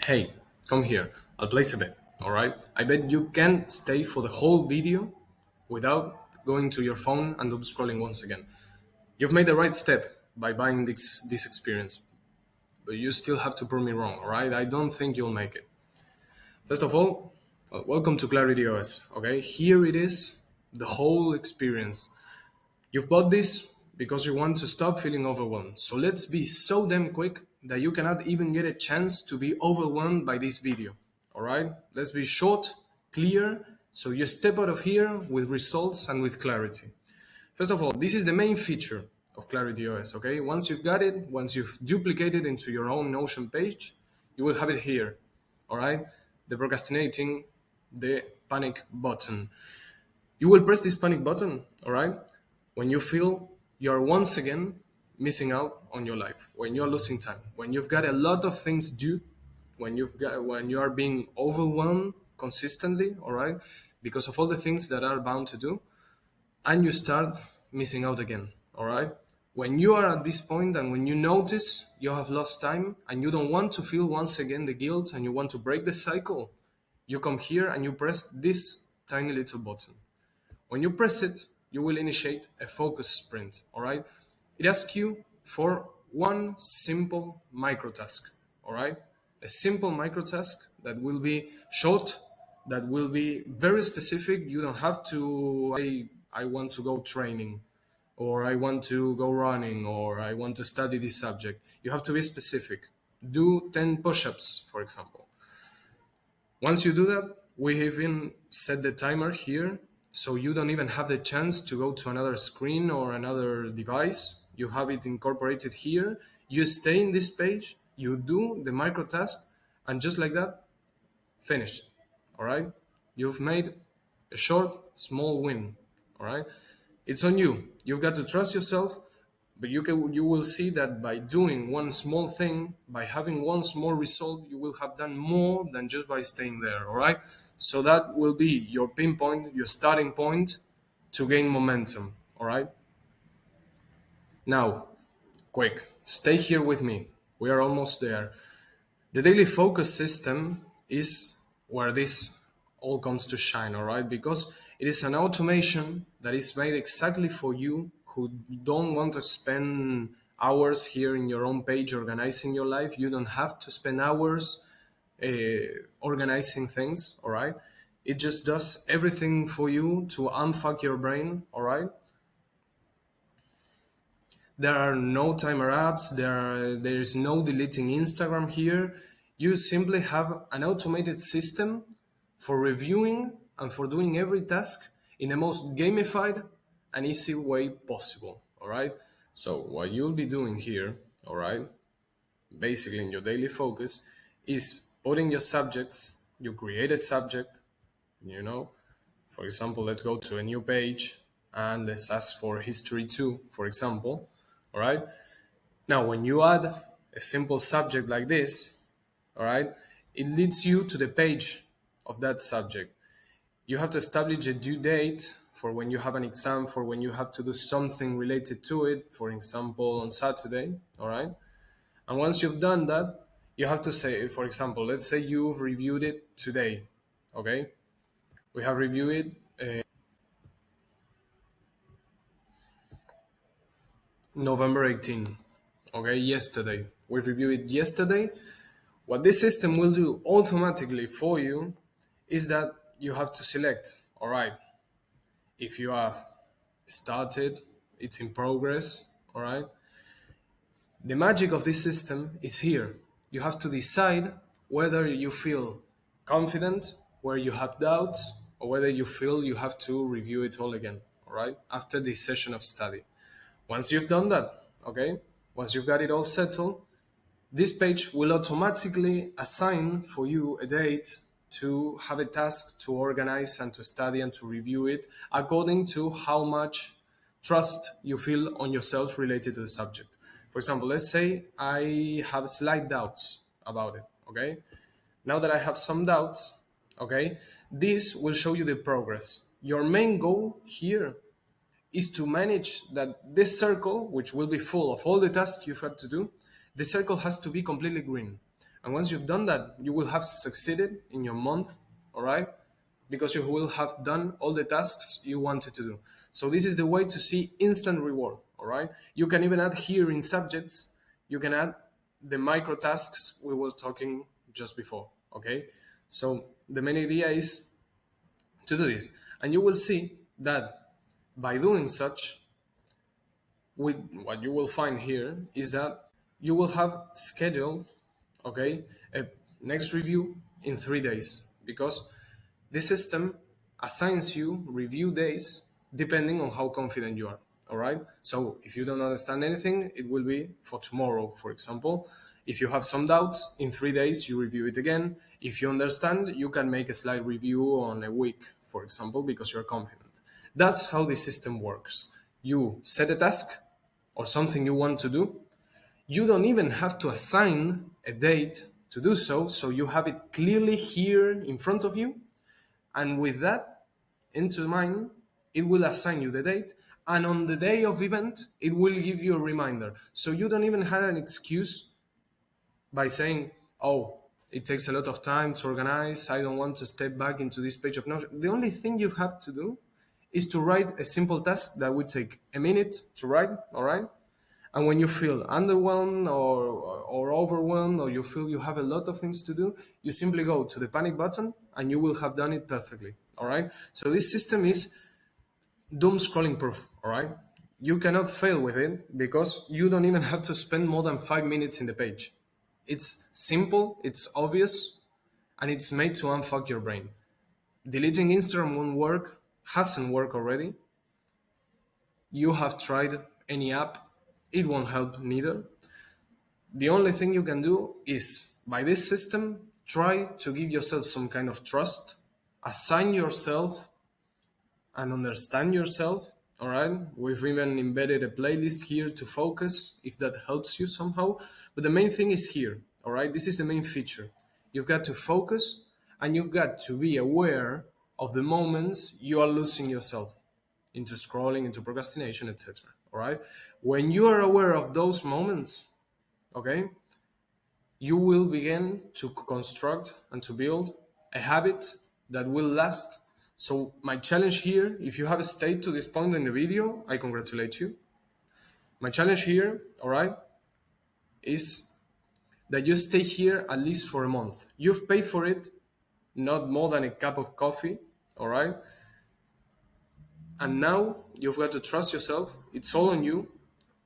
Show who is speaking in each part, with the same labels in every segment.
Speaker 1: Hey, come here. I'll place a bet, alright? I bet you can stay for the whole video without going to your phone and doom scrolling once again. You've made the right step by buying this experience, but you still have to prove me wrong, alright? I don't think you'll make it. First of all, welcome to ClarityOS, okay? Here it is, the whole experience. You've bought this because you want to stop feeling overwhelmed. So let's be so damn quick that you cannot even get a chance to be overwhelmed by this video. All right? Let's be short, clear, so you step out of here with results and with clarity. First of all, this is the main feature of ClarityOS, okay? Once you've got it, once you've duplicated into your own Notion page, you will have it here, all right? The procrastinating, the panic button. You will press this panic button, all right, when you feel you're once again missing out on your life, when you're losing time, when you've got a lot of things due, when you are being overwhelmed consistently, all right, because of all the things that are bound to do, and you start missing out again, all right? When you are at this point and when you notice you have lost time and you don't want to feel once again the guilt and you want to break the cycle, you come here and you press this tiny little button. When you press it, you will initiate a focus sprint, all right? It asks you for one simple micro task, all right? A simple micro task that will be short, that will be very specific. You don't have to say, I want to go training, or I want to go running, or I want to study this subject. You have to be specific. Do 10 push-ups, for example. Once you do that, we even set the timer here, so you don't even have the chance to go to another screen or another device. You have it incorporated here. You stay in this page, you do the micro task, and just like that, finished. All right? You've made a short, small win. All right? It's on you. You've got to trust yourself, but you will see that by doing one small thing, by having one small result, you will have done more than just by staying there. All right? So that will be your pinpoint, your starting point to gain momentum. All right? Now, quick, stay here with me. We are almost there. The daily focus system is where this all comes to shine, all right? Because it is an automation that is made exactly for you who don't want to spend hours here in your own page organizing your life. You don't have to spend hours organizing things, all right? It just does everything for you to unfuck your brain, all right? There are no timer apps, there is no deleting Instagram here. You simply have an automated system for reviewing and for doing every task in the most gamified and easy way possible, all right? So what you'll be doing here, all right, basically in your daily focus is putting your subjects. You create a subject, you know, for example, let's go to a new page and let's ask for history 2, for example, all right? Now, when you add a simple subject like this, all right, it leads you to the page of that subject. You have to establish a due date for when you have an exam, for when you have to do something related to it, for example, on Saturday, all right? And once you've done that, you have to say, for example, let's say you've reviewed it today, okay? We have reviewed it November 18, okay, yesterday. We reviewed it yesterday. What this system will do automatically for you is that you have to select, all right, if you have started, it's in progress, all right. The magic of this system is here. You have to decide whether you feel confident, where you have doubts, or whether you feel you have to review it all again, all right, after this session of study. Once you've done that, okay, once you've got it all settled, this page will automatically assign for you a date to have a task to organize and to study and to review it according to how much trust you feel on yourself related to the subject. For example, let's say I have slight doubts about it, okay? Now that I have some doubts, okay, this will show you the progress. Your main goal here is to manage that this circle, which will be full of all the tasks you've had to do, the circle has to be completely green. And once you've done that, you will have succeeded in your month, all right? Because you will have done all the tasks you wanted to do. So this is the way to see instant reward, all right? You can even add here in subjects, you can add the micro tasks we were talking just before, okay? So the main idea is to do this. And you will see that by doing such, with what you will find here is that you will have scheduled, okay, a next review in 3 days, because the system assigns you review days depending on how confident you are. All right. So if you don't understand anything, it will be for tomorrow, for example. If you have some doubts, in 3 days you review it again. If you understand, you can make a slight review on a week, for example, because you're confident. That's how the system works. You set a task or something you want to do. You don't even have to assign a date to do so. So you have it clearly here in front of you. And with that into mind, it will assign you the date. And on the day of event, it will give you a reminder. So you don't even have an excuse by saying, oh, it takes a lot of time to organize. I don't want to step back into this page of Notion. The only thing you have to do is to write a simple task that would take a minute to write, all right? And when you feel underwhelmed or overwhelmed, or you feel you have a lot of things to do, you simply go to the panic button and you will have done it perfectly. All right. So this system is doom scrolling proof. All right. You cannot fail with it because you don't even have to spend more than 5 minutes in the page. It's simple, it's obvious, and it's made to unfuck your brain. Deleting Instagram won't work, hasn't worked already. You have tried any app, it won't help neither. The only thing you can do is, by this system, try to give yourself some kind of trust, assign yourself and understand yourself. All right. We've even embedded a playlist here to focus if that helps you somehow. But the main thing is here. All right. This is the main feature. You've got to focus and you've got to be aware of the moments you are losing yourself into scrolling, into procrastination, etc. All right. When you are aware of those moments, okay, you will begin to construct and to build a habit that will last. So my challenge here, if you have stayed to this point in the video, I congratulate you. My challenge here, all right, is that you stay here at least for a month. You've paid for it, not more than a cup of coffee, all right? And now you've got to trust yourself. It's all on you.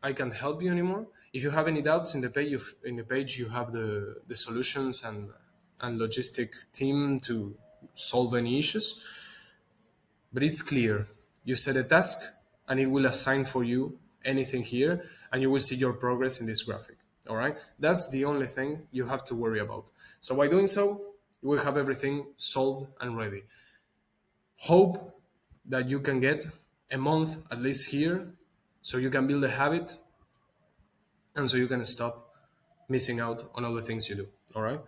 Speaker 1: I can't help you anymore. If you have any doubts in the page, you have the solutions and logistic team to solve any issues. But it's clear. You set a task and it will assign for you anything here and you will see your progress in this graphic. All right. That's the only thing you have to worry about. So by doing so, you will have everything solved and ready. Hope that you can get a month at least here so you can build a habit and so you can stop missing out on all the things you do. All right.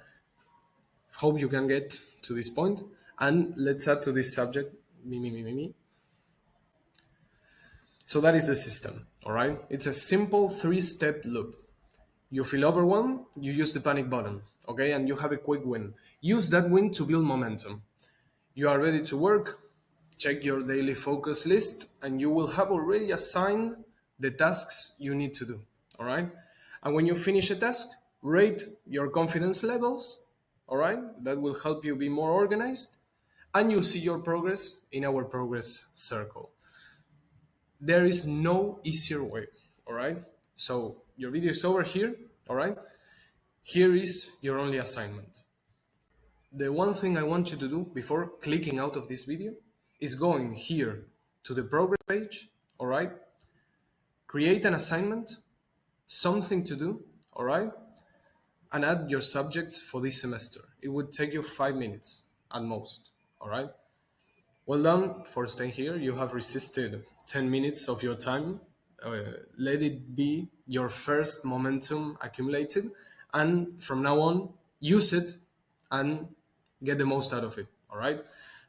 Speaker 1: Hope you can get to this point. And let's add to this subject, me. So that is the system, all right? It's a simple 3-step loop. You feel overwhelmed, you use the panic button, okay? And you have a quick win. Use that win to build momentum. You are ready to work, check your daily focus list, and you will have already assigned the tasks you need to do, all right? And when you finish a task, rate your confidence levels, all right? That will help you be more organized, and you'll see your progress in our progress circle. There is no easier way, all right? So your video is over here, all right? Here is your only assignment. The one thing I want you to do before clicking out of this video is going here to the progress page, all right? Create an assignment, something to do, all right? And add your subjects for this semester. It would take you 5 minutes at most, all right? Well done for staying here. You have resisted 10 minutes of your time. Let it be your first momentum accumulated. And from now on, use it and get the most out of it. All right.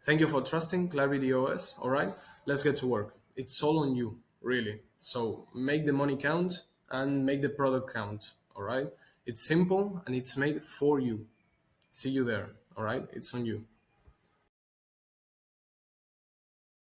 Speaker 1: Thank you for trusting ClarityOS. All right. Let's get to work. It's all on you, really. So make the money count and make the product count. All right. It's simple and it's made for you. See you there. All right, it's on you.